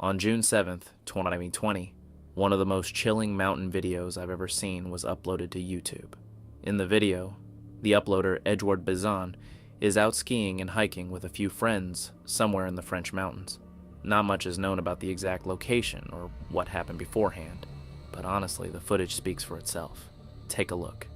On June 7th, 2020, one of the most chilling mountain videos I've ever seen was uploaded to YouTube. In the video, the uploader Edouard Bazin is out skiing and hiking with a few friends somewhere in the French mountains. Not much is known about the exact location or what happened beforehand, but honestly, the footage speaks for itself. Take a look.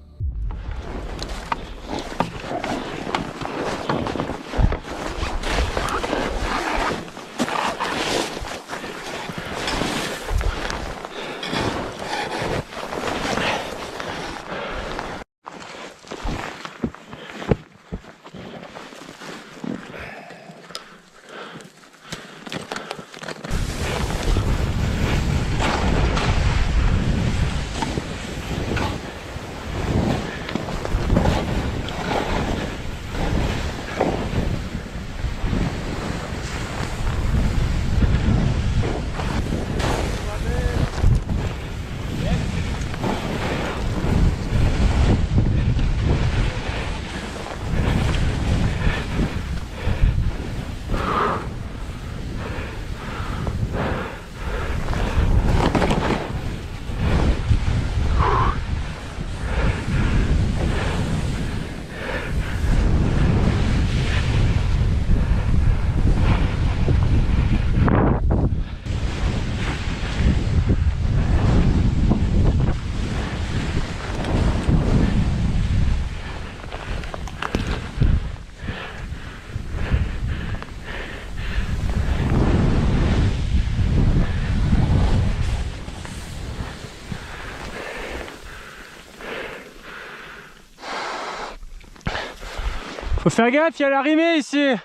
Faut faire gaffe, il y a l'arrimée ici.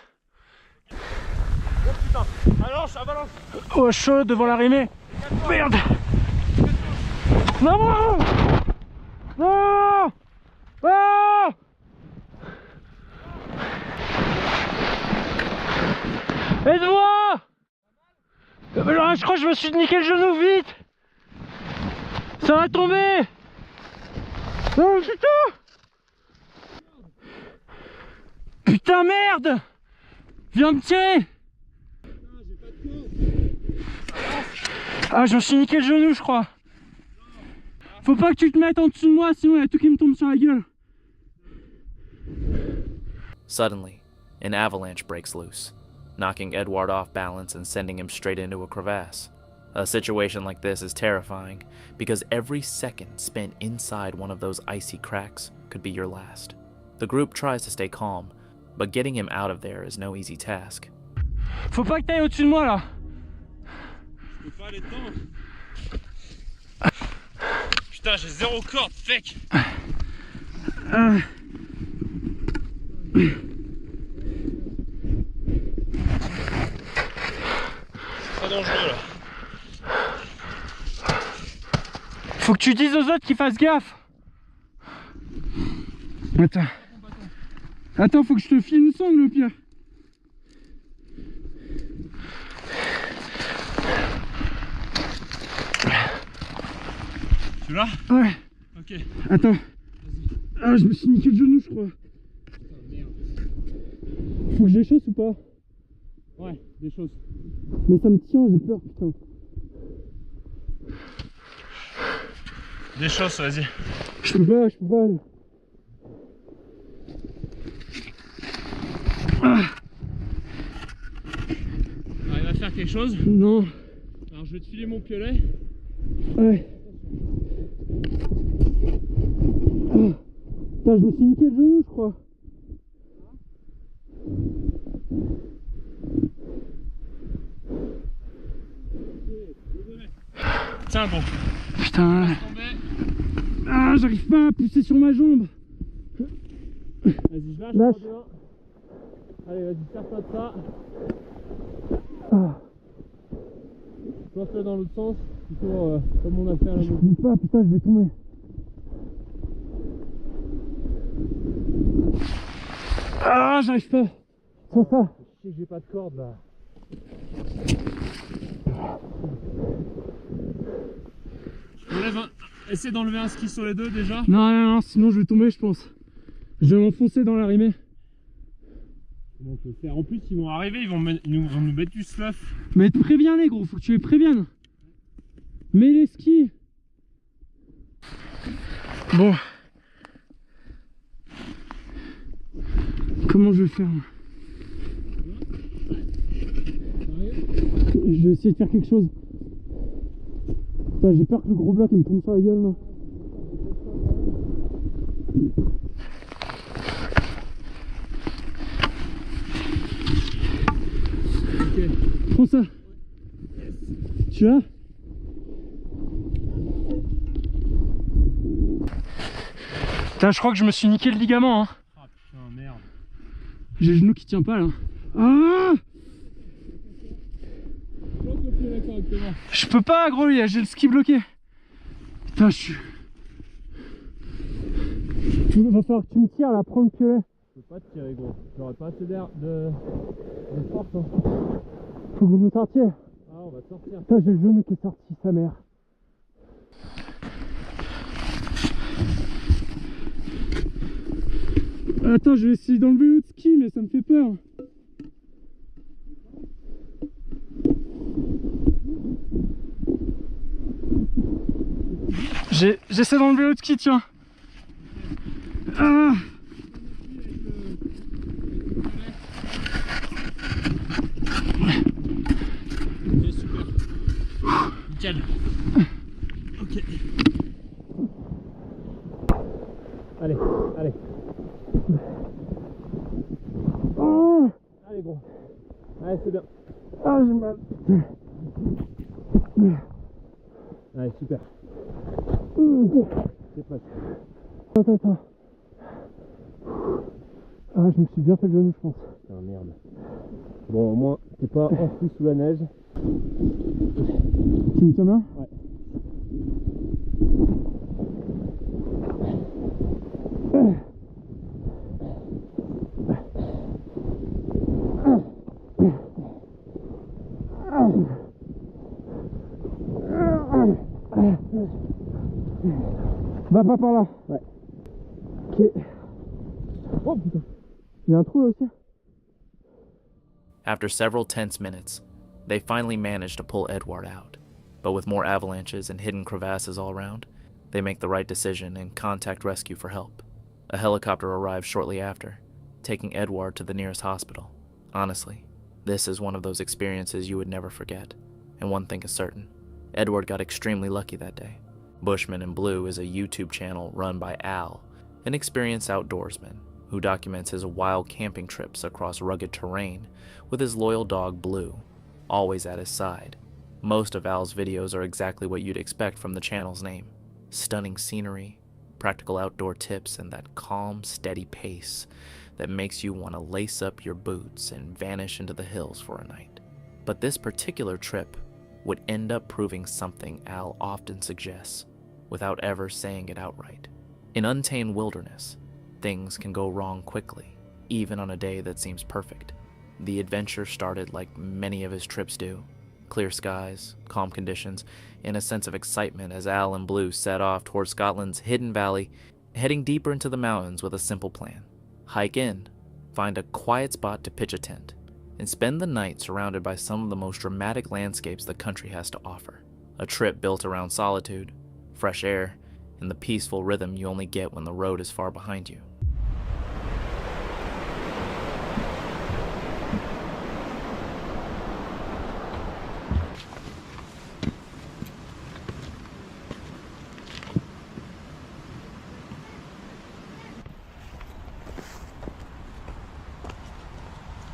Oh putain, avalanche, avalanche. Oh chaud devant l'arrimée. Merde. Non. Non. Ah. Aide-moi. Je crois que je me suis niqué le genou, vite. Ça va tomber. Oh putain. Putain merde! Viens me tirer! Ah, je me suis niqué le genou, je crois. Faut pas que tu te mettes en dessous de moi, sinon il y a tout qui me tombe sur la gueule. Suddenly, an avalanche breaks loose, knocking Edouard off balance and sending him straight into a crevasse. A situation like this is terrifying because every second spent inside one of those icy cracks could be your last. The group tries to stay calm, but getting him out of there is no easy task. Faut pas que t'ailles au-dessus de moi là. Je peux pas aller dedans. Putain, j'ai zéro corde, fake. C'est très dangereux là. Faut que tu dises aux autres qu'ils fassent gaffe. Attends. Attends, faut que je te filme ensemble le pire. Tu l'as? Ouais. Ok. Attends. Ah, je me suis niqué le genou, je crois. Faut que je déchausse ou pas? Ouais, des choses. Mais ça me tient, j'ai peur, putain. Des choses, vas-y. Je peux pas. Ah. T'arrives à faire quelque chose? Non. Alors je vais te filer mon piolet. Ouais. Ah. Putain, je me suis niqué le genou, je crois. Tiens bon. Putain. Ah, j'arrive pas à pousser sur ma jambe. Vas-y, je lâche. Allez, vas-y, serre-toi de ça. Ah. Lance-le dans l'autre sens, plutôt comme on a fait à la Je peux pas, putain, je vais tomber. Ah, j'arrive pas. Sans ça. Je sais que j'ai pas de corde là. Essaie d'enlever un ski sur les deux déjà. Non, sinon je vais tomber, je pense. Je vais m'enfoncer dans l'arrimée. Donc c'est en plus ils vont arriver, ils vont nous mettre du slough. Mais préviens les gros, faut que tu les préviennes. Mets les skis. Bon. Comment je vais faire? Je vais essayer de faire quelque chose. J'ai peur que le gros bloc il me tombe sur la gueule là. Ok. Prends ça. Yes. Tu as? Putain, je crois que je me suis niqué le ligament hein. Ah putain merde. J'ai le genou qui tient pas là. Ah! Je peux pas gros, j'ai le ski bloqué. Putain, je suis... Il va falloir que tu me tires là, prends le piolet. Je peux pas te tirer gros, j'aurais pas assez d'air de force hein. Faut que vous me sortiez. Ah on va sortir. Putain, j'ai le genou qui est sorti, sa mère. Attends, je vais essayer d'enlever l'autre ski, mais ça me fait peur. J'essaie d'enlever l'autre ski, tiens. Ah. Ok, super. Nickel. Ok. Allez, allez. Oh. Allez gros. Allez c'est bien. Ah, j'ai mal. Allez super. C'est presque. Attends. Ah, je me suis bien fait le genou, je pense. Ah merde. Bon, au moins, t'es pas enfoui sous la neige. Tu me tiens bien? Ouais. Va pas par là. Ouais. Ok. Oh putain. Il y a un trou là aussi. After several tense minutes, they finally manage to pull Edward out. But with more avalanches and hidden crevasses all around, they make the right decision and contact rescue for help. A helicopter arrives shortly after, taking Edward to the nearest hospital. Honestly, this is one of those experiences you would never forget. And one thing is certain, Edward got extremely lucky that day. Bushman in Blue is a YouTube channel run by Al, an experienced outdoorsman who documents his wild camping trips across rugged terrain with his loyal dog Blue, always at his side. Most of Al's videos are exactly what you'd expect from the channel's name. Stunning scenery, practical outdoor tips, and that calm, steady pace that makes you want to lace up your boots and vanish into the hills for a night. But this particular trip would end up proving something Al often suggests, without ever saying it outright. In untamed wilderness, things can go wrong quickly, even on a day that seems perfect. The adventure started like many of his trips do. Clear skies, calm conditions, and a sense of excitement as Al and Blue set off towards Scotland's Hidden Valley, heading deeper into the mountains with a simple plan. Hike in, find a quiet spot to pitch a tent, and spend the night surrounded by some of the most dramatic landscapes the country has to offer. A trip built around solitude, fresh air, and the peaceful rhythm you only get when the road is far behind you.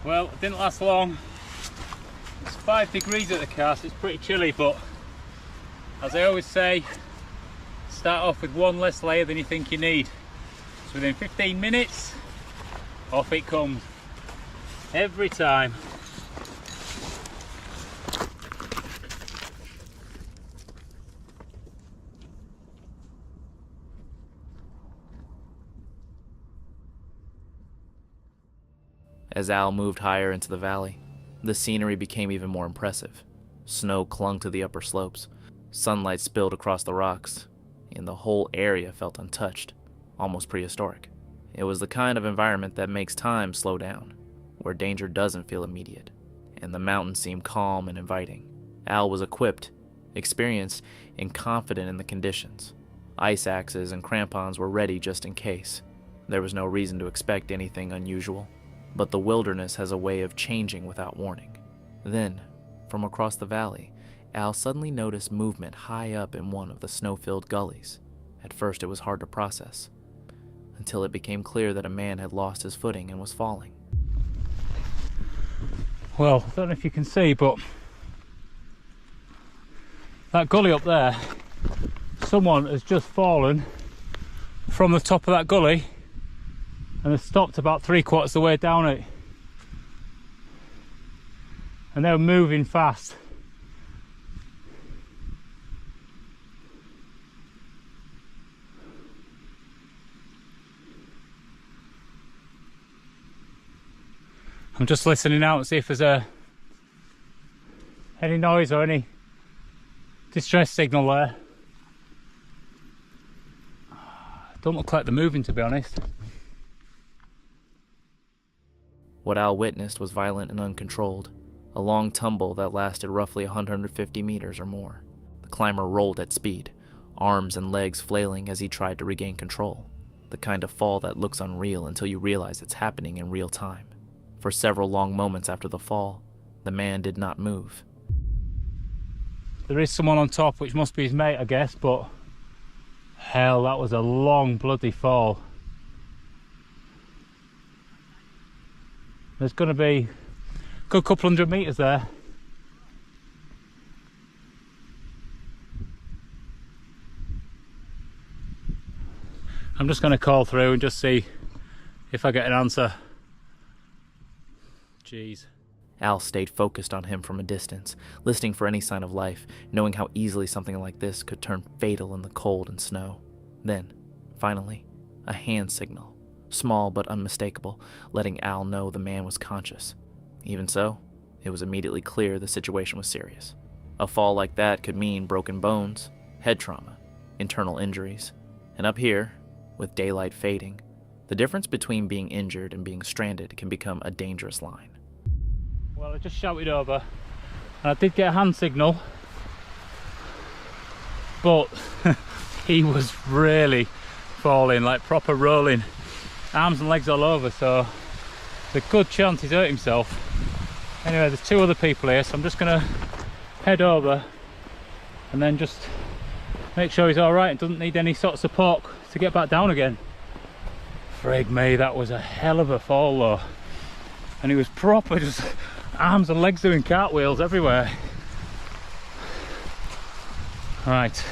Well, it didn't last long. It's 5 degrees at the car, so it's pretty chilly, but as I always say, start off with one less layer than you think you need. So within 15 minutes, off it comes. Every time. As Al moved higher into the valley, the scenery became even more impressive. Snow clung to the upper slopes, sunlight spilled across the rocks, and the whole area felt untouched, almost prehistoric. It was the kind of environment that makes time slow down. where danger doesn't feel immediate, and the mountains seem calm and inviting. Al was equipped, experienced, and confident in the conditions. Ice axes and crampons were ready just in case. There was no reason to expect anything unusual, but the wilderness has a way of changing without warning. Then, from across the valley, Al suddenly noticed movement high up in one of the snow-filled gullies. At first it was hard to process, until it became clear that a man had lost his footing and was falling. Well, I don't know if you can see, but that gully up there, someone has just fallen from the top of that gully and has stopped about 3/4 of the way down it. And they were moving fast. I'm just listening out and see if there's any noise or any distress signal there. Don't look like they're moving, to be honest. What Al witnessed was violent and uncontrolled, a long tumble that lasted roughly 150 meters or more. The climber rolled at speed, arms and legs flailing as he tried to regain control, the kind of fall that looks unreal until you realize it's happening in real time. For several long moments after the fall, the man did not move. There is someone on top, which must be his mate, I guess, but hell, that was a long bloody fall. There's going to be a good couple hundred meters there. I'm just going to call through and just see if I get an answer. Jeez. Al stayed focused on him from a distance, listening for any sign of life, knowing how easily something like this could turn fatal in the cold and snow. Then, finally, a hand signal, small but unmistakable, letting Al know the man was conscious. Even so, it was immediately clear the situation was serious. A fall like that could mean broken bones, head trauma, internal injuries, and up here, with daylight fading, the difference between being injured and being stranded can become a dangerous line. Well, I just shouted over and I did get a hand signal, but he was really falling, like proper rolling, arms and legs all over, so there's a good chance he's hurt himself. Anyway, there's two other people here, so I'm just gonna head over and then just make sure he's all right and doesn't need any sort of support to get back down again. Frig me, that was a hell of a fall though, and he was proper just arms and legs doing cartwheels everywhere. Right,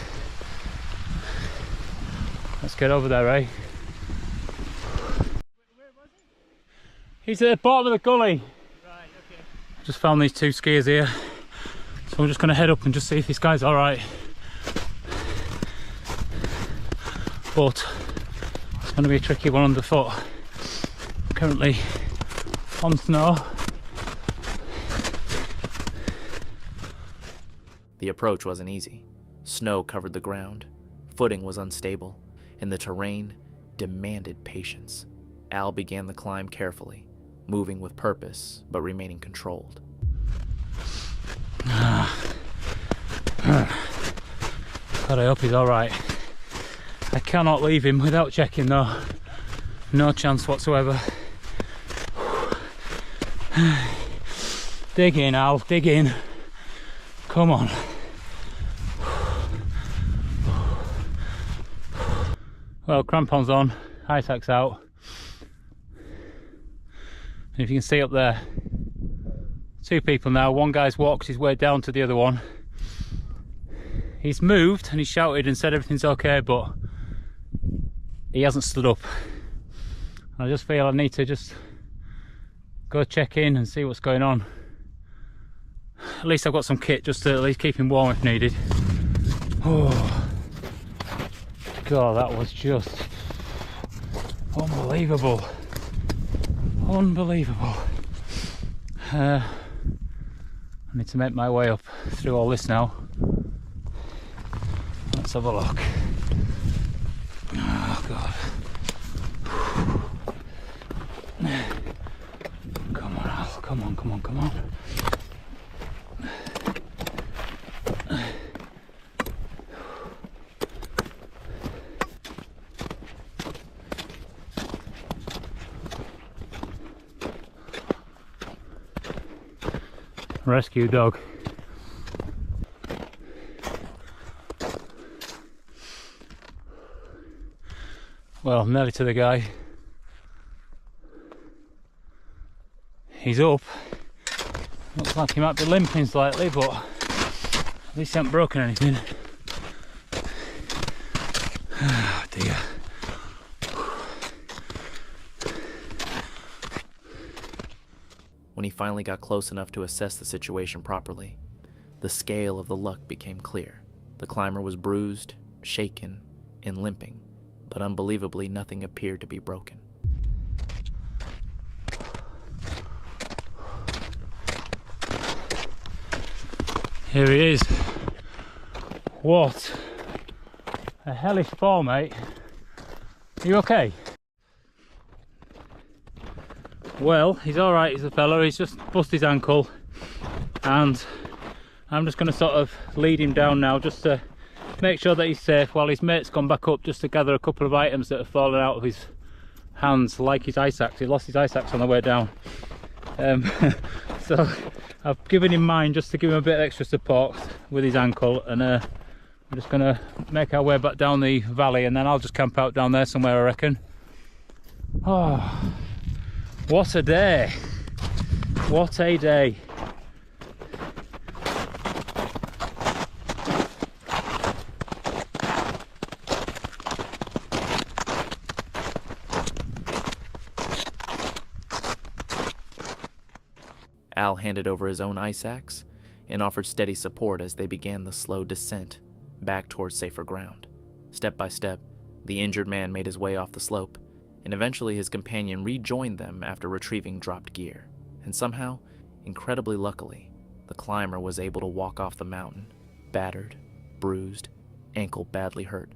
let's get over there, eh? He's at the bottom of the gully. Right, okay. Just found these two skiers here, so I'm just going to head up and just see if this guy's alright. But it's going to be a tricky one underfoot. Currently on snow. The approach wasn't easy. Snow covered the ground, footing was unstable, and the terrain demanded patience. Al began the climb carefully, moving with purpose, but remaining controlled. God, I hope he's alright. I cannot leave him without checking though. No chance whatsoever. Dig in, Al, dig in. Come on. Well, crampons on, ice axe out. And if you can see up there, two people now. One guy's walked his way down to the other one. He's moved and he shouted and said everything's okay, but he hasn't stood up. And I just feel I need to just go check in and see what's going on. At least I've got some kit just to at least keep him warm if needed. Oh God, that was just unbelievable. Unbelievable. I need to make my way up through all this now. Let's have a look. Oh God. Come on. Come on, come on, come on. Rescue dog. Well, I'm nearly to the guy. He's up. Looks like he might be limping slightly, but at least he hasn't broken anything. Oh dear. When he finally got close enough to assess the situation properly, the scale of the luck became clear. The climber was bruised, shaken, and limping, but unbelievably nothing appeared to be broken. Here he is. What a hellish fall, mate. Are you okay? Well, he's alright, he's a fella. He's just busted his ankle, and I'm just going to sort of lead him down now just to make sure that he's safe while his mate's gone back up just to gather a couple of items that have fallen out of his hands, like his ice axe. He lost his ice axe on the way down. So I've given him mine just to give him a bit of extra support with his ankle, and I'm just going to make our way back down the valley, and then I'll just camp out down there somewhere, I reckon. Oh, what a day! What a day! Al handed over his own ice axe and offered steady support as they began the slow descent back towards safer ground. Step by step, the injured man made his way off the slope, and eventually his companion rejoined them after retrieving dropped gear. And somehow, incredibly luckily, the climber was able to walk off the mountain, battered, bruised, ankle badly hurt,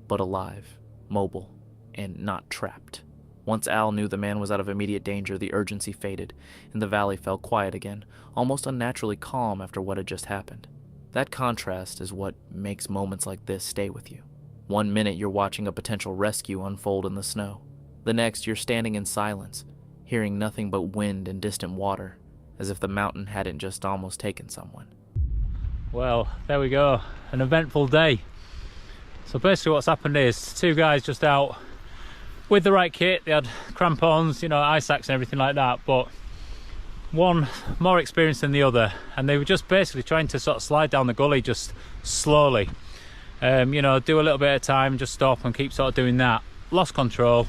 but alive, mobile, and not trapped. Once Al knew the man was out of immediate danger, the urgency faded, and the valley fell quiet again, almost unnaturally calm after what had just happened. That contrast is what makes moments like this stay with you. One minute you're watching a potential rescue unfold in the snow. The next you're standing in silence, hearing nothing but wind and distant water, as if the mountain hadn't just almost taken someone. Well, there we go. An eventful day. So basically what's happened is two guys just out with the right kit. They had crampons, you know, ice axe and everything like that, but one more experienced than the other, and they were just basically trying to sort of slide down the gully just slowly. You know, do a little bit at a time, just stop and keep sort of doing that. Lost control,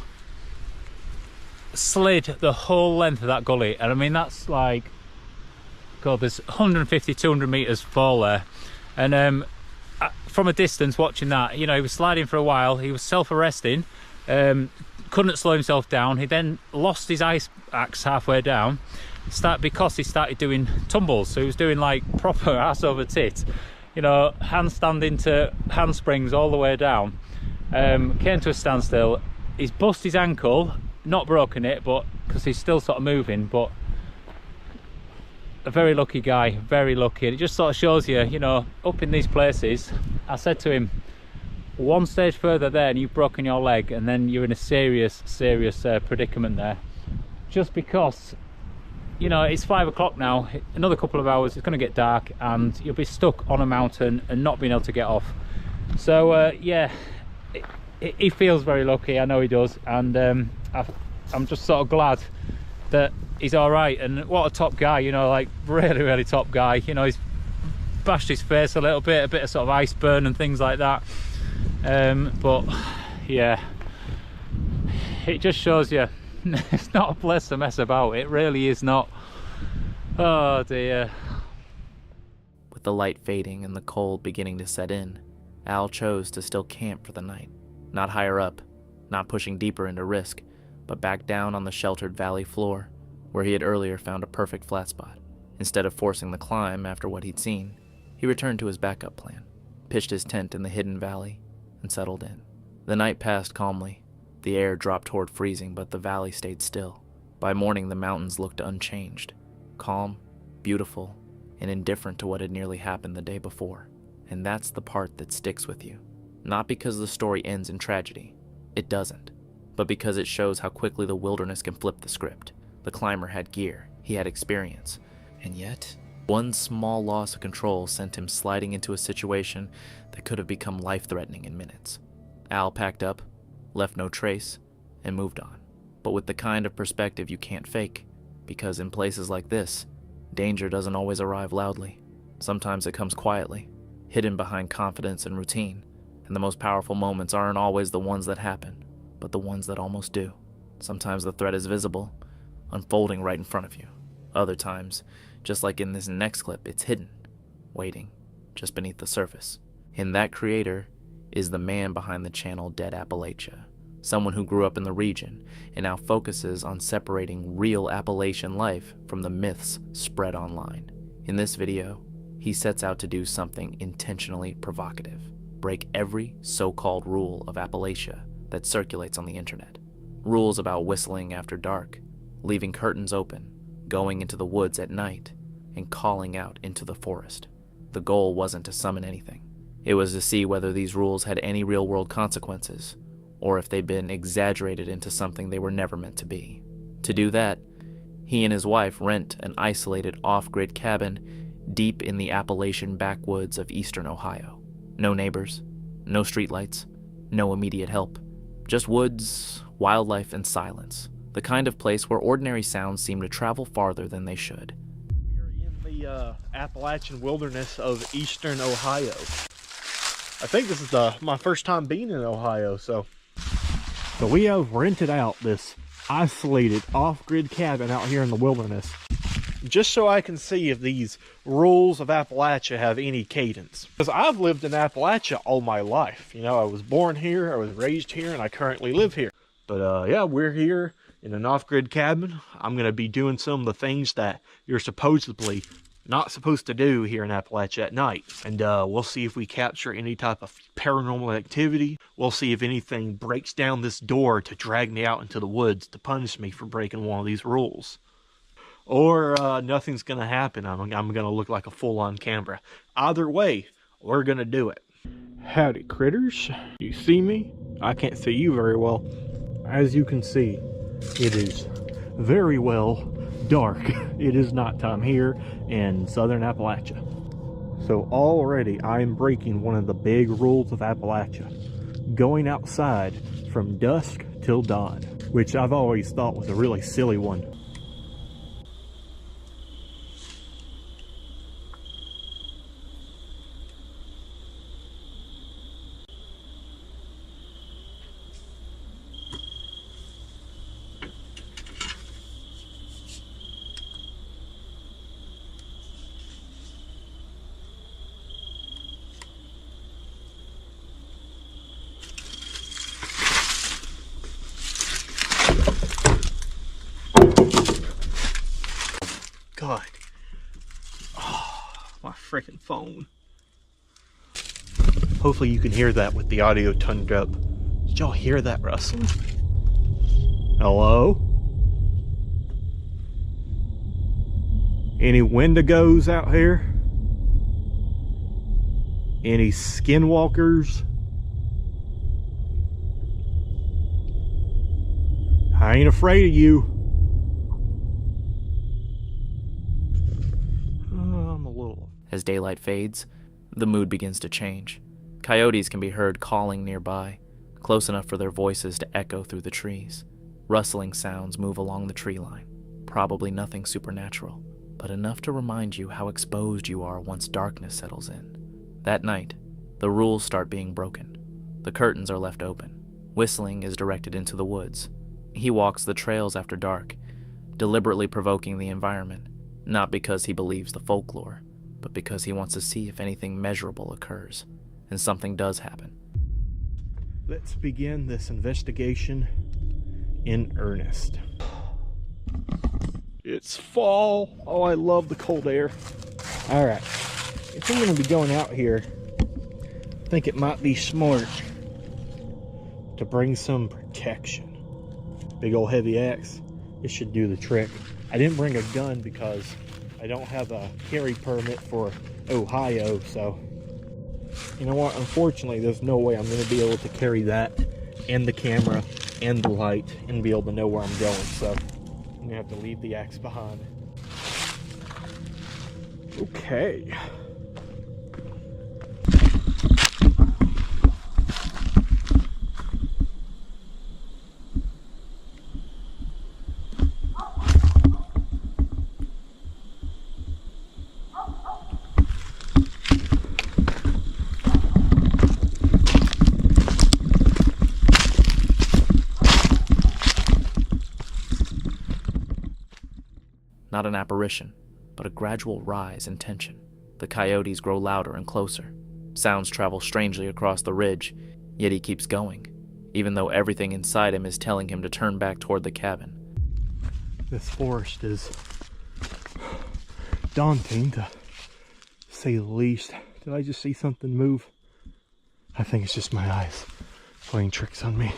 slid the whole length of that gully, and I mean that's like, God, there's 150, 200 meters fall there, and from a distance watching that, you know, he was sliding for a while, he was self-arresting, couldn't slow himself down. He then lost his ice axe halfway down, because he started doing tumbles, so he was doing like proper ass over tit, you know, handstanding to handsprings all the way down. Came to a standstill. He's bust his ankle, not broken it, but because he's still sort of moving, but a very lucky guy, very lucky. And it just sort of shows you, you know, up in these places, I said to him, one stage further there and you've broken your leg, and then you're in a serious predicament there, just because, you know, it's 5 o'clock now. Another couple of hours, it's going to get dark, and you'll be stuck on a mountain and not being able to get off. So yeah, he feels very lucky, I know he does, and I'm just sort of glad that he's all right. And what a top guy, you know, like really top guy. You know, he's bashed his face a little bit, a bit of sort of ice burn and things like that. But yeah, it just shows you it's not a place to mess about. It really is not. Oh dear. With the light fading and the cold beginning to set in, Al chose to still camp for the night. Not higher up, not pushing deeper into risk, but back down on the sheltered valley floor, where he had earlier found a perfect flat spot. Instead of forcing the climb after what he'd seen, he returned to his backup plan, pitched his tent in the hidden valley, and settled in. The night passed calmly. The air dropped toward freezing, but the valley stayed still. By morning, the mountains looked unchanged, calm, beautiful, and indifferent to what had nearly happened the day before. And that's the part that sticks with you. Not because the story ends in tragedy. It doesn't. But because it shows how quickly the wilderness can flip the script. The climber had gear, he had experience, and yet, one small loss of control sent him sliding into a situation that could have become life-threatening in minutes. Al packed up, left no trace, and moved on. But with the kind of perspective you can't fake, because in places like this, danger doesn't always arrive loudly. Sometimes it comes quietly, hidden behind confidence and routine, and the most powerful moments aren't always the ones that happen, but the ones that almost do. Sometimes the threat is visible, unfolding right in front of you. Other times, just like in this next clip, it's hidden, waiting, just beneath the surface. And that creator is the man behind the channel Dead Appalachia, someone who grew up in the region and now focuses on separating real Appalachian life from the myths spread online. In this video, he sets out to do something intentionally provocative, break every so-called rule of Appalachia that circulates on the internet. Rules about whistling after dark, leaving curtains open, going into the woods at night, and calling out into the forest. The goal wasn't to summon anything. It was to see whether these rules had any real-world consequences, or if they'd been exaggerated into something they were never meant to be. To do that, he and his wife rent an isolated off-grid cabin deep in the Appalachian backwoods of eastern Ohio. No neighbors, no streetlights, no immediate help. Just woods, wildlife, and silence. The kind of place where ordinary sounds seem to travel farther than they should. We're in the Appalachian wilderness of eastern Ohio. I think this is my first time being in Ohio, so we have rented out this isolated off-grid cabin out here in the wilderness, just so I can see if these rules of Appalachia have any cadence. Because I've lived in Appalachia all my life. You know, I was born here, I was raised here, and I currently live here. But yeah, we're here in an off-grid cabin. I'm going to be doing some of the things that you're supposedly not supposed to do here in Appalachia at night. And we'll see if we capture any type of paranormal activity. We'll see if anything breaks down this door to drag me out into the woods to punish me for breaking one of these rules. Or nothing's going to happen. I'm going to look like a fool on camera. Either way, we're going to do it. Howdy, critters. You see me? I can't see you very well. As you can see, it is very well dark. It is nighttime here in southern Appalachia. So already I am breaking one of the big rules of Appalachia. Going outside from dusk till dawn, which I've always thought was a really silly one. God. Oh, my freaking phone. Hopefully you can hear that with the audio turned up. Did y'all hear that rustling? Hello? Any Wendigos out here? Any skinwalkers? I ain't afraid of you. As daylight fades, the mood begins to change. Coyotes can be heard calling nearby, close enough for their voices to echo through the trees. Rustling sounds move along the tree line. Probably nothing supernatural, but enough to remind you how exposed you are once darkness settles in. That night, the rules start being broken. The curtains are left open. Whistling is directed into the woods. He walks the trails after dark, deliberately provoking the environment, not because he believes the folklore, but because he wants to see if anything measurable occurs, and something does happen. Let's begin this investigation in earnest. It's fall. Oh, I love the cold air. All right, if I'm going to be going out here, I think it might be smart to bring some protection. Big old heavy axe. This should do the trick. I didn't bring a gun because I don't have a carry permit for Ohio, so you know what, unfortunately there's no way I'm going to be able to carry that and the camera and the light and be able to know where I'm going, so I'm going to have to leave the axe behind. Okay. Not an apparition, but a gradual rise in tension. The coyotes grow louder and closer. Sounds travel strangely across the ridge, yet he keeps going, even though everything inside him is telling him to turn back toward the cabin. This forest is daunting, to say the least. Did I just see something move? I think it's just my eyes playing tricks on me.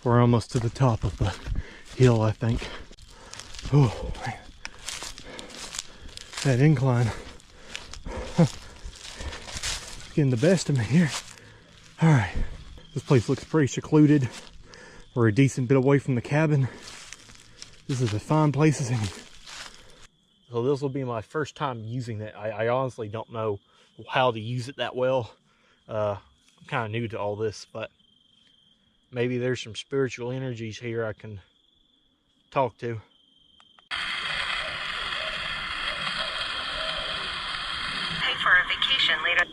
We're almost to the top of the hill, I think. Oh, man. That incline. Getting the best of me here. Alright. This place looks pretty secluded. We're a decent bit away from the cabin. This is a fine place as any. So this will be my first time using it. I honestly don't know how to use it that well. I'm kind of new to all this, but maybe there's some spiritual energies here I can talk to. For a vacation later.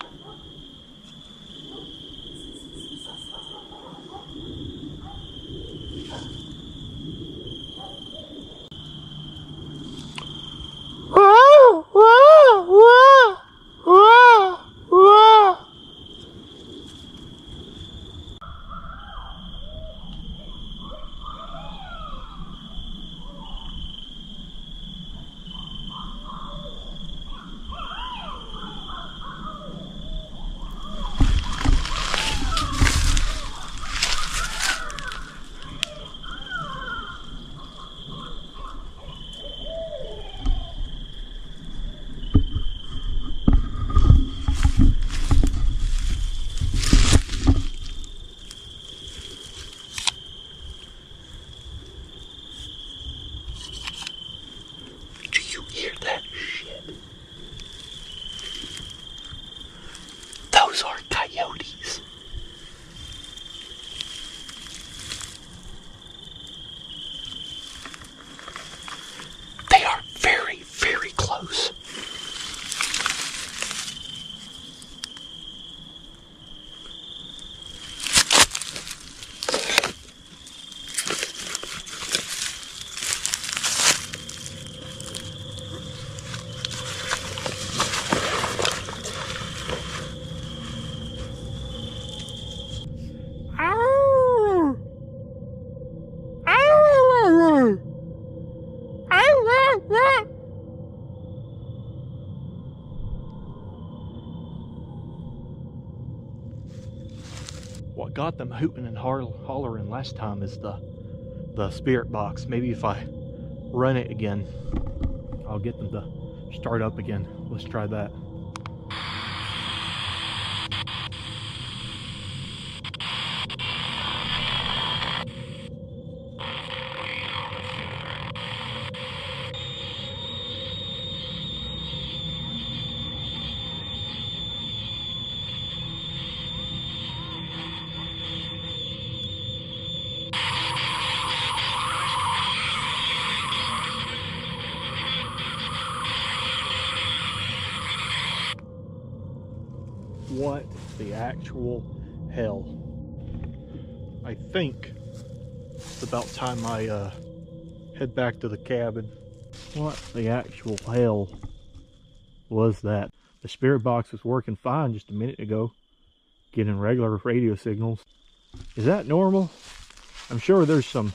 Those are coyotes. They are very, very close. What got them hooting and hollering last time is the spirit box. Maybe if I run it again, I'll get them to start up again. Let's try that. What the actual hell? I think it's about time I head back to the cabin. What the actual hell was that? The spirit box was working fine just a minute ago, getting regular radio signals. Is that normal? I'm sure there's some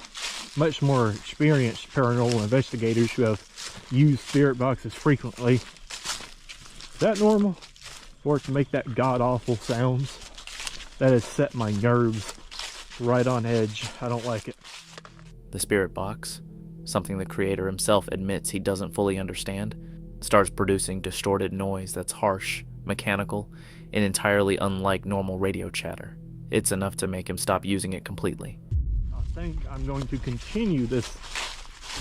much more experienced paranormal investigators who have used spirit boxes frequently. Is that normal? For it to make that god-awful sounds? That has set my nerves right on edge. I don't like it. The spirit box, something the creator himself admits he doesn't fully understand, starts producing distorted noise that's harsh, mechanical, and entirely unlike normal radio chatter. It's enough to make him stop using it completely. I think I'm going to continue this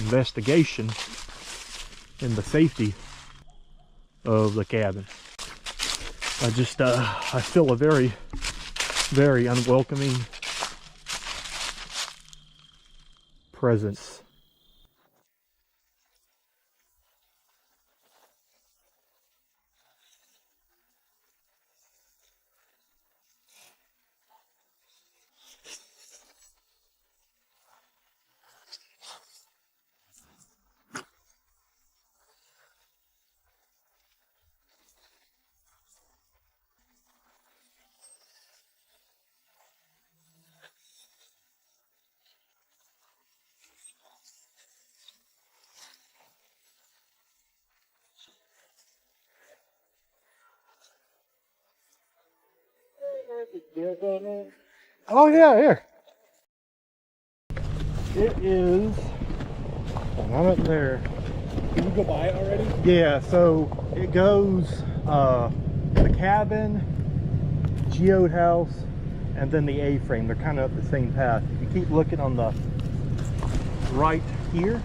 investigation in the safety of the cabin. I feel a very, very unwelcoming presence. Oh yeah, here. It is. And I'm up there. Did we go by it already? Yeah, so it goes the cabin, geode house, and then the A-frame. They're kind of up the same path. If you keep looking on the right here,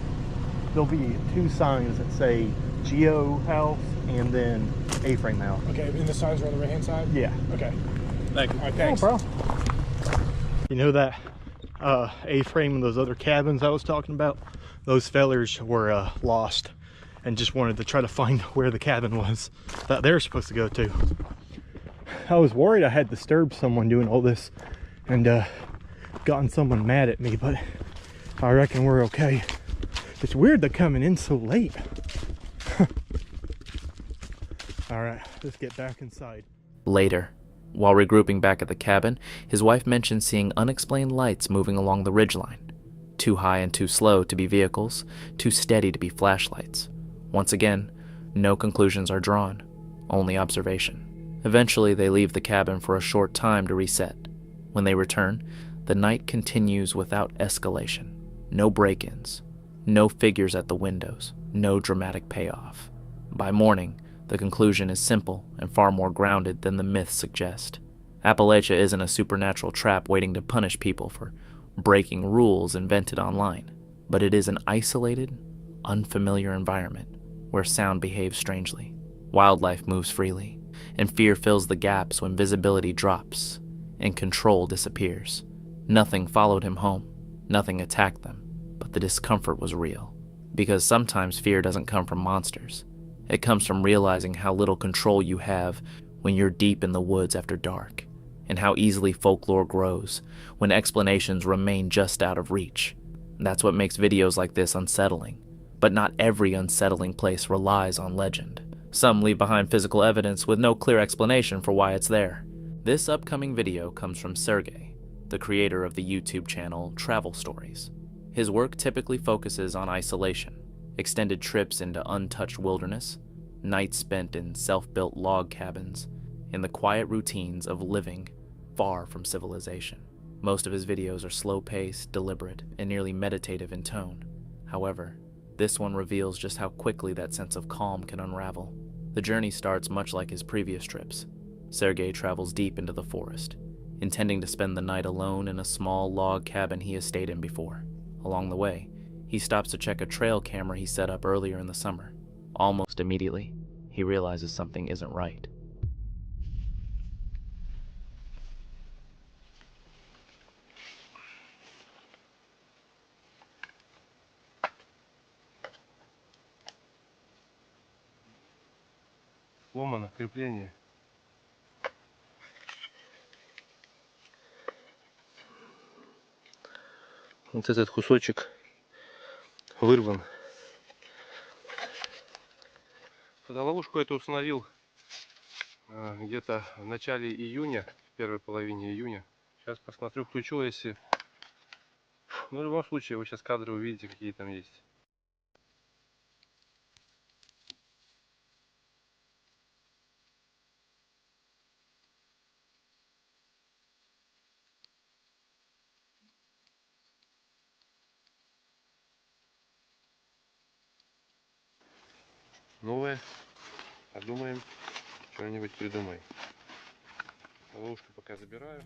there'll be two signs that say geo house and then A-frame house. Okay, and the signs are on the right hand side? Yeah. Okay. Thank you. All right, thanks. No problem. You know that A-frame and those other cabins I was talking about? Those fellers were lost and just wanted to try to find where the cabin was that they're supposed to go to. I was worried I had disturbed someone doing all this and gotten someone mad at me, but I reckon we're okay. It's weird they're coming in so late. All right, let's get back inside. Later, while regrouping back at the cabin, his wife mentioned seeing unexplained lights moving along the ridgeline. Too high and too slow to be vehicles, too steady to be flashlights. Once again, no conclusions are drawn, only observation. Eventually, they leave the cabin for a short time to reset. When they return, the night continues without escalation. No break-ins, no figures at the windows, no dramatic payoff. By morning, the conclusion is simple and far more grounded than the myths suggest. Appalachia isn't a supernatural trap waiting to punish people for breaking rules invented online, but it is an isolated, unfamiliar environment where sound behaves strangely, wildlife moves freely, and fear fills the gaps when visibility drops and control disappears. Nothing followed him home, nothing attacked them, but the discomfort was real. Because sometimes fear doesn't come from monsters. It comes from realizing how little control you have when you're deep in the woods after dark, and how easily folklore grows when explanations remain just out of reach. That's what makes videos like this unsettling. But not every unsettling place relies on legend. Some leave behind physical evidence with no clear explanation for why it's there. This upcoming video comes from Sergey, the creator of the YouTube channel Travel Stories. His work typically focuses on isolation, extended trips into untouched wilderness, nights spent in self-built log cabins, and the quiet routines of living far from civilization. Most of his videos are slow-paced, deliberate, and nearly meditative in tone. However, this one reveals just how quickly that sense of calm can unravel. The journey starts much like his previous trips. Sergey travels deep into the forest, intending to spend the night alone in a small log cabin he has stayed in before. Along the way, he stops to check a trail camera he set up earlier in the summer. Almost immediately, he realizes something isn't right. Сломано крепление. Вот этот кусочек вырван. Фотоловушку эту установил где-то в начале июня, в первой половине июня. Сейчас посмотрю, включу, если... Ну, в любом случае, вы сейчас кадры увидите, какие там есть. новое. Подумаем, что-нибудь придумаем. Ловушку пока забираю.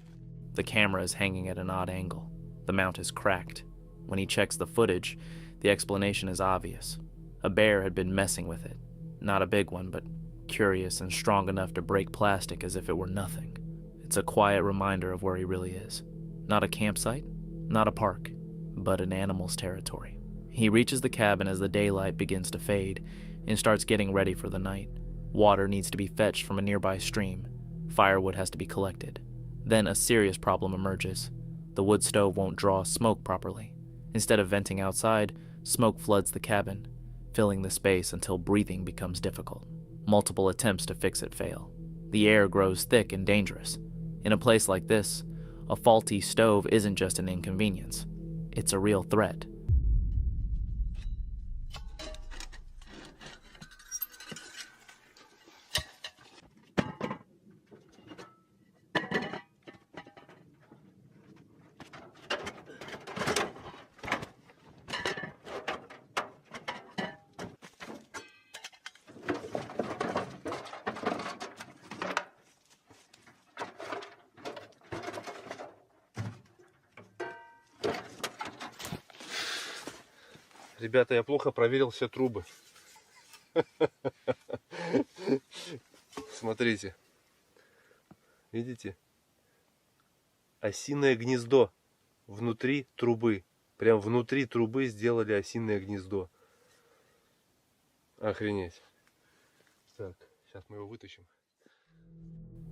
The camera is hanging at an odd angle. The mount is cracked. When he checks the footage, the explanation is obvious. A bear had been messing with it. Not a big one, but curious and strong enough to break plastic as if it were nothing. It's a quiet reminder of where he really is. Not a campsite, not a park, but an animal's territory. He reaches the cabin as the daylight begins to fade and starts getting ready for the night. Water needs to be fetched from a nearby stream. Firewood has to be collected. Then a serious problem emerges. The wood stove won't draw smoke properly. Instead of venting outside, smoke floods the cabin, filling the space until breathing becomes difficult. Multiple attempts to fix it fail. The air grows thick and dangerous. In a place like this, a faulty stove isn't just an inconvenience. It's a real threat. Ребята, я плохо проверил все трубы. Смотрите. Видите? Осиное гнездо внутри трубы. Прям внутри трубы сделали осиное гнездо. Охренеть. Так, сейчас мы его вытащим.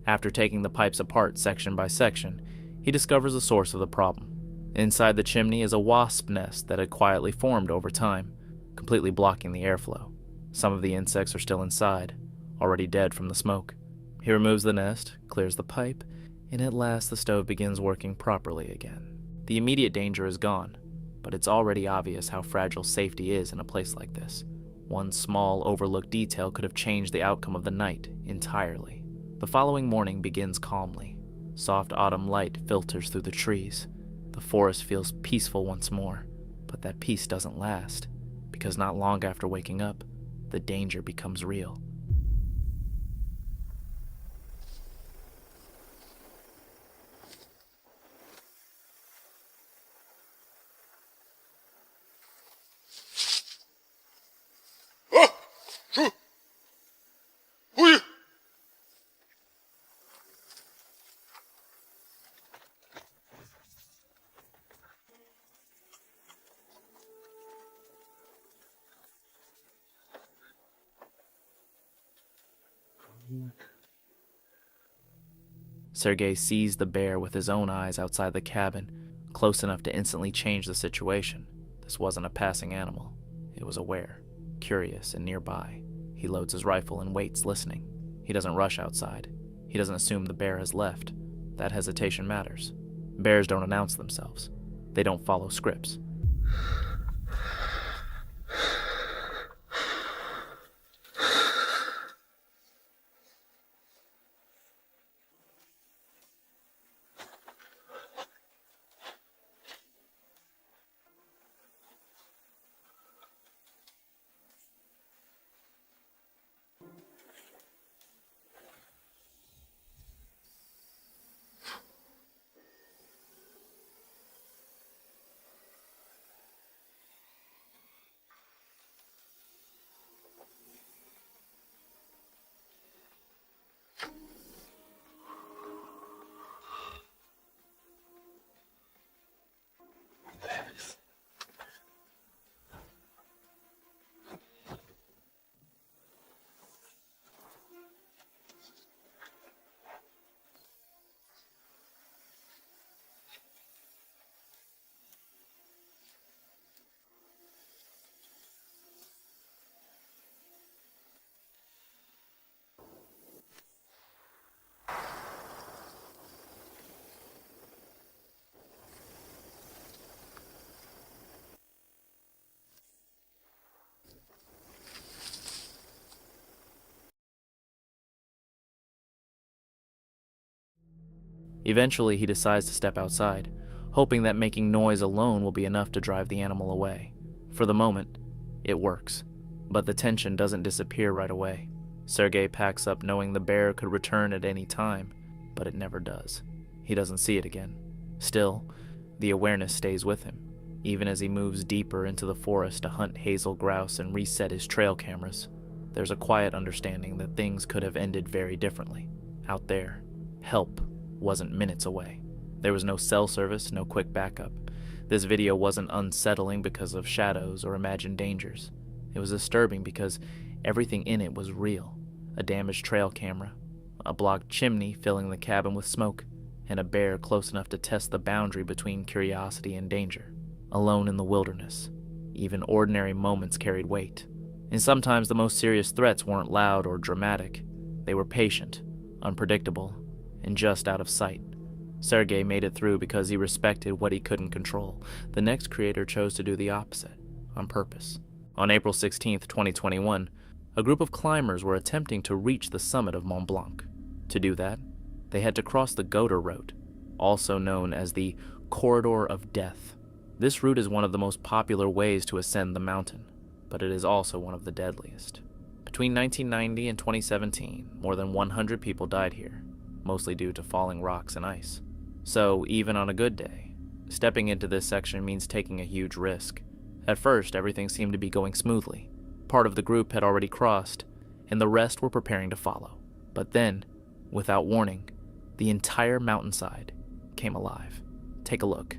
After taking the pipes apart section by section, he discovers the source of the problem. Inside the chimney is a wasp nest that had quietly formed over time, completely blocking the airflow. Some of the insects are still inside, already dead from the smoke. He removes the nest, clears the pipe, and at last the stove begins working properly again. The immediate danger is gone, but it's already obvious how fragile safety is in a place like this. One small, overlooked detail could have changed the outcome of the night entirely. The following morning begins calmly. Soft autumn light filters through the trees. The forest feels peaceful once more, but that peace doesn't last, because not long after waking up, the danger becomes real. Sergei sees the bear with his own eyes outside the cabin, close enough to instantly change the situation. This wasn't a passing animal. It was aware, curious, and nearby. He loads his rifle and waits, listening. He doesn't rush outside. He doesn't assume the bear has left. That hesitation matters. Bears don't announce themselves. They don't follow scripts. Eventually, he decides to step outside, hoping that making noise alone will be enough to drive the animal away. For the moment, it works. But the tension doesn't disappear right away. Sergei packs up knowing the bear could return at any time, but it never does. He doesn't see it again. Still, the awareness stays with him, even as he moves deeper into the forest to hunt hazel grouse and reset his trail cameras. There's a quiet understanding that things could have ended very differently. Out there, help wasn't minutes away. There was no cell service, no quick backup. This video wasn't unsettling because of shadows or imagined dangers. It was disturbing because everything in it was real. A damaged trail camera, a blocked chimney filling the cabin with smoke, and a bear close enough to test the boundary between curiosity and danger. Alone in the wilderness, even ordinary moments carried weight. And sometimes the most serious threats weren't loud or dramatic. They were patient, unpredictable, and just out of sight. Sergei made it through because he respected what he couldn't control. The next creator chose to do the opposite, on purpose. On April 16, 2021, a group of climbers were attempting to reach the summit of Mont Blanc. To do that, they had to cross the Goda Road, also known as the Corridor of Death. This route is one of the most popular ways to ascend the mountain, but it is also one of the deadliest. Between 1990 and 2017, more than 100 people died here, mostly due to falling rocks and ice. So, even on a good day, stepping into this section means taking a huge risk. At first, everything seemed to be going smoothly. Part of the group had already crossed, and the rest were preparing to follow. But then, without warning, the entire mountainside came alive. Take a look.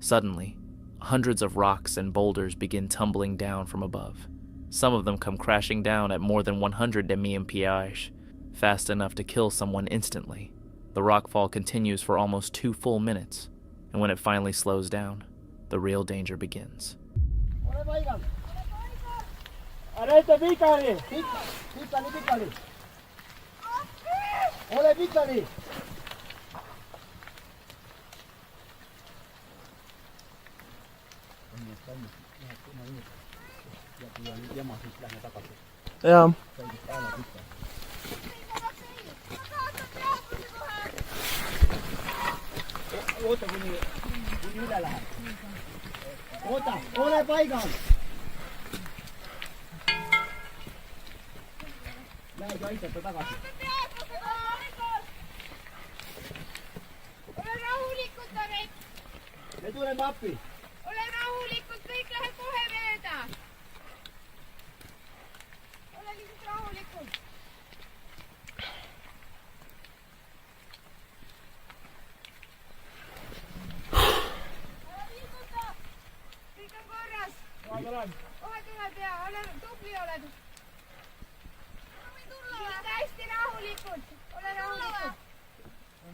Suddenly, hundreds of rocks and boulders begin tumbling down from above. Some of them come crashing down at more than 100 mph, fast enough to kill someone instantly. The rockfall continues for almost 2 full minutes, and when it finally slows down, the real danger begins. Yeah. Ole paikan! Näinkö itse takaisin? Ole rahulikud, Taret! Me tulemme appi! Ole rahulikud, kõik läheb kohe mööda! Ole lihtsalt rahulikud!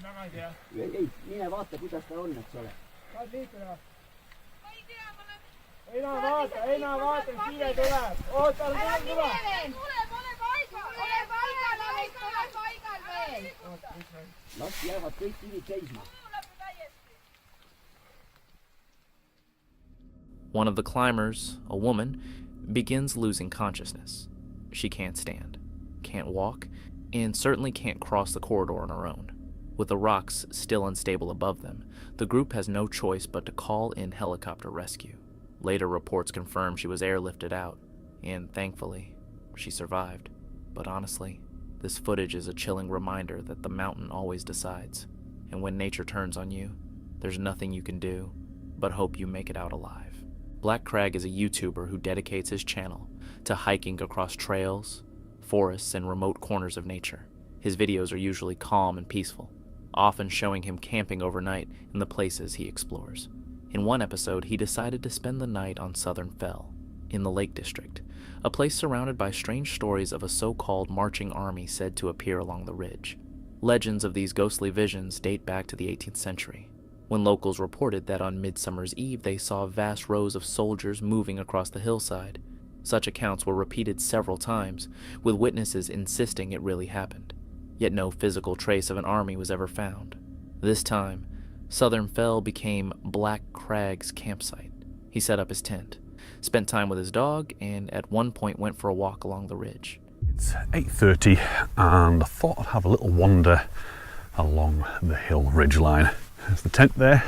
Ei, mine vaata, kuidas ta on, eks ole. ma ei tea, ma olen... ei näe vaata, kiire tuleb. oota, ära mine veel. ole paigal veel. Las jäävad kõik kivid seisma. One of the climbers, a woman, begins losing consciousness. She can't stand, can't walk, and certainly can't cross the corridor on her own. With the rocks still unstable above them, the group has no choice but to call in helicopter rescue. Later reports confirm she was airlifted out, and thankfully, she survived. But honestly, this footage is a chilling reminder that the mountain always decides, and when nature turns on you, there's nothing you can do but hope you make it out alive. Black Crag is a YouTuber who dedicates his channel to hiking across trails, forests, and remote corners of nature. His videos are usually calm and peaceful, often showing him camping overnight in the places he explores. In one episode, he decided to spend the night on Southern Fell, in the Lake District, a place surrounded by strange stories of a so-called marching army said to appear along the ridge. Legends of these ghostly visions date back to the 18th century, when locals reported that on Midsummer's Eve they saw vast rows of soldiers moving across the hillside. Such accounts were repeated several times, with witnesses insisting it really happened. Yet no physical trace of an army was ever found. This time, Southern Fell became Black Crag's campsite. He set up his tent, spent time with his dog, and at one point went for a walk along the ridge. It's 8:30 and I thought I'd have a little wander along the hill ridgeline. There's the tent there,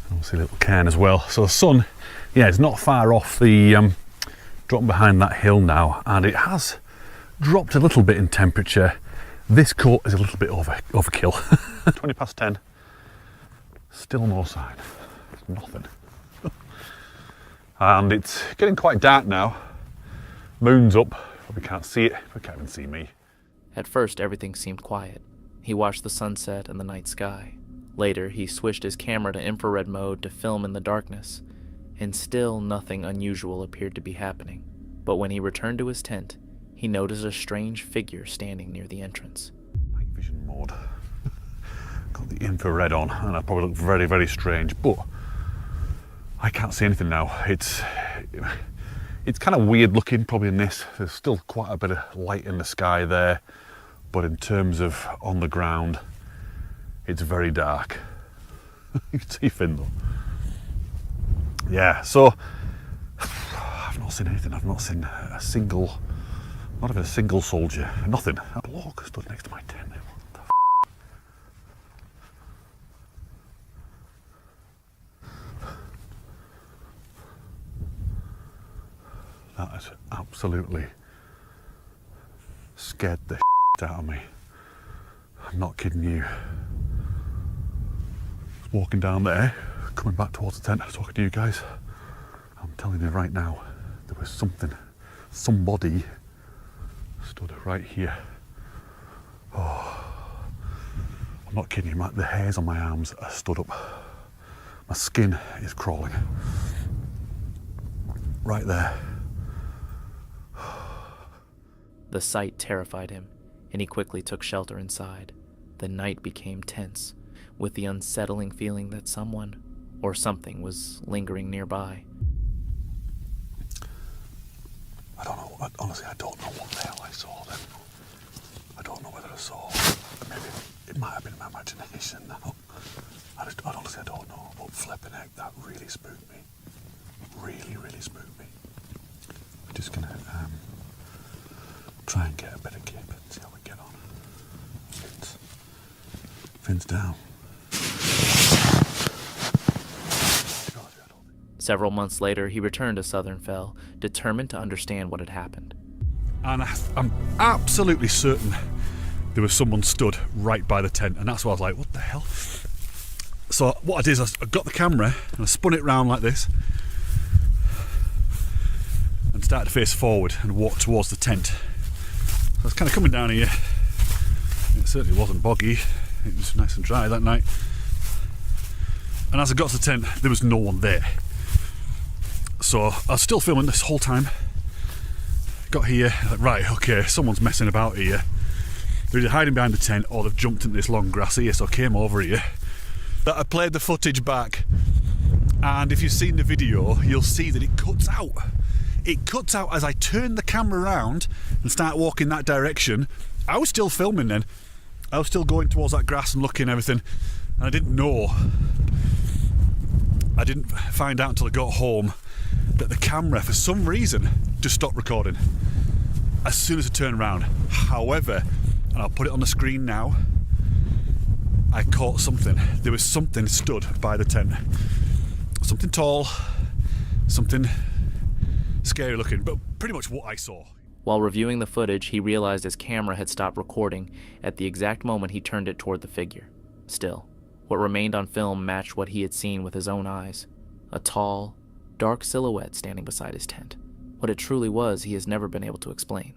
and obviously a little cairn as well. So the sun, yeah, it's not far off the drop behind that hill now, and it has dropped a little bit in temperature. This coat is a little bit overkill. 20 past 10, still no sign, there's nothing. And it's getting quite dark now. Moon's up, probably can't see it, but can't even see me. At first, everything seemed quiet. He watched the sunset and the night sky. Later, he switched his camera to infrared mode to film in the darkness, and still nothing unusual appeared to be happening. But when he returned to his tent, he noticed a strange figure standing near the entrance. Night vision mode. Got the infrared on, and I probably look very, very strange, but I can't see anything now. It's kind of weird looking, probably in this. There's still quite a bit of light in the sky there, but in terms of on the ground, it's very dark. You can see Finn though. Yeah, so I've not seen anything. I've not seen a single, not even a single soldier, nothing. A bloke stood next to my tent. What the That has absolutely scared the out of me. I'm not kidding you. I was walking down there, coming back towards the tent, talking to you guys. I'm telling you right now, there was somebody stood right here. Oh, I'm not kidding you, the hairs on my arms are stood up. My skin is crawling. Right there. The sight terrified him, and he quickly took shelter inside. The night became tense, with the unsettling feeling that someone or something was lingering nearby. I don't know, honestly, I don't know what the hell I saw then. I don't know whether I saw, maybe it might have been my imagination now. Honestly, I don't know, but flipping heck, that really spooked me. Really, really spooked me. I'm just gonna try and get a bit of kip and see how we get on. Finn's down. Several months later, he returned to Southern Fell, determined to understand what had happened. And I'm absolutely certain there was someone stood right by the tent, and that's why I was like, what the hell? So what I did is I got the camera and I spun it round like this and started to face forward and walk towards the tent. So I was kind of coming down here. It certainly wasn't boggy. It was nice and dry that night. And as I got to the tent, there was no one there. So I was still filming this whole time. Got here, like, right, okay, someone's messing about here. They're either hiding behind the tent or they've jumped into this long grass here, so I came over here. I played the footage back, and if you've seen the video, you'll see that it cuts out. It cuts out as I turn the camera around and start walking that direction. I was still filming then. I was still going towards that grass and looking and everything, and I didn't know. I didn't find out until I got home that the camera, for some reason, just stopped recording as soon as I turned around. However, and I'll put it on the screen now, I caught something. There was something stood by the tent. Something tall, something scary looking, but pretty much what I saw. While reviewing the footage, he realized his camera had stopped recording at the exact moment he turned it toward the figure. Still, what remained on film matched what he had seen with his own eyes. A tall, dark silhouette standing beside his tent. What it truly was, he has never been able to explain.